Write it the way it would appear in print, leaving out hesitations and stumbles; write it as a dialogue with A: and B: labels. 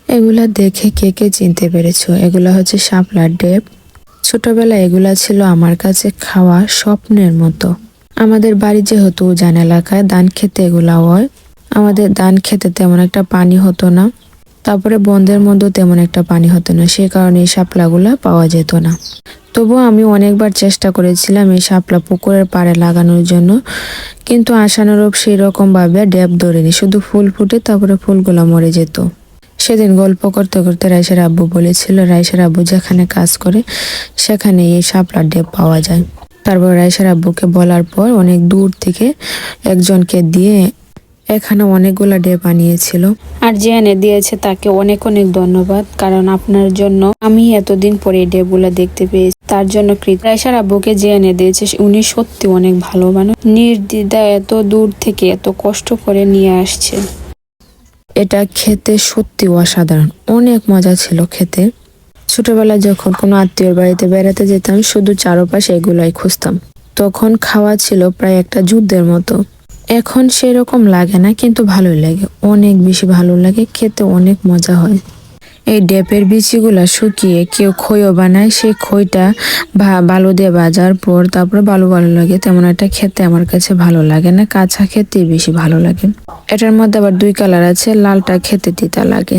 A: এগুলা দেখে কে কে চিনতে পেরেছো? এগুলা হচ্ছে শাপলার ডেব। ছোটবেলায় এগুলা ছিল আমার কাছে খাওয়া স্বপ্নের মতো। আমাদের বাড়ি যেহেতু উজান এলাকায়, ধান খেতে এগুলা হয়। আমাদের ধান খেতে তেমন একটা পানি হতো না, তারপরে বন্ধের মধ্যেও তেমন একটা পানি হতো না, সে কারণে এই শাপলাগুলা পাওয়া যেত না। তবুও আমি অনেকবার চেষ্টা করেছিলাম এই শাপলা পুকুরের পাড়ে লাগানোর জন্য, কিন্তু আশানুরূপ সেই রকম ভাবে ডেব ধরেনি, শুধু ফুল ফুটে তারপরে ফুলগুলা মরে যেত। সেদিন গল্প করতে করতে রাইসার আব্বু বলেছিল, রাইসার আব্বু যেখানে কাজ করে সেখানে এই শাপলার ডেব পাওয়া যায়। তারপর রাইসার আব্বুকে বলার পর অনেক দূর থেকে একজনকে দিয়ে এখানে অনেকগুলা ডেব আনিয়েছিল। আর যে এনে দিয়েছে তাকে অনেক অনেক ধন্যবাদ, কারণ আপনার জন্য আমি এতদিন পরে এই ডেবগুলা দেখতে পেয়েছি, তার জন্য কৃতজ্ঞ। রাইসার আব্বুকে যে এনে দিয়েছে উনি সত্যি অনেক ভালো মানুষ, নির্দ্বিধা এত দূর থেকে এত কষ্ট করে নিয়ে আসছে। এটা খেতে সত্যি অসাধারণ, অনেক মজা ছিল খেতে। ছোটবেলায় যখন কোনো আত্মীয়র বাড়িতে বেড়াতে যেতাম, শুধু চারপাশে এগুলাই খুঁজতাম। তখন খাওয়া ছিল প্রায় একটা যুদ্ধের মতো। এখন সেরকম লাগে না, কিন্তু ভালোই লাগে, অনেক বেশি ভালো লাগে, খেতে অনেক মজা হয়। এই ডেপের বিচিগুলা শুকিয়ে কেউ খইও বানায়, সেই খইটা বালু দিয়ে ভাজার পর তারপরে ভালো ভালো লাগে, তেমন একটা খেতে আমার কাছে ভালো লাগে না, কাঁচা খেতেই বেশি ভালো লাগে। এটার মধ্যে আবার দুই কালার আছে, লালটা খেতে তিতা লাগে।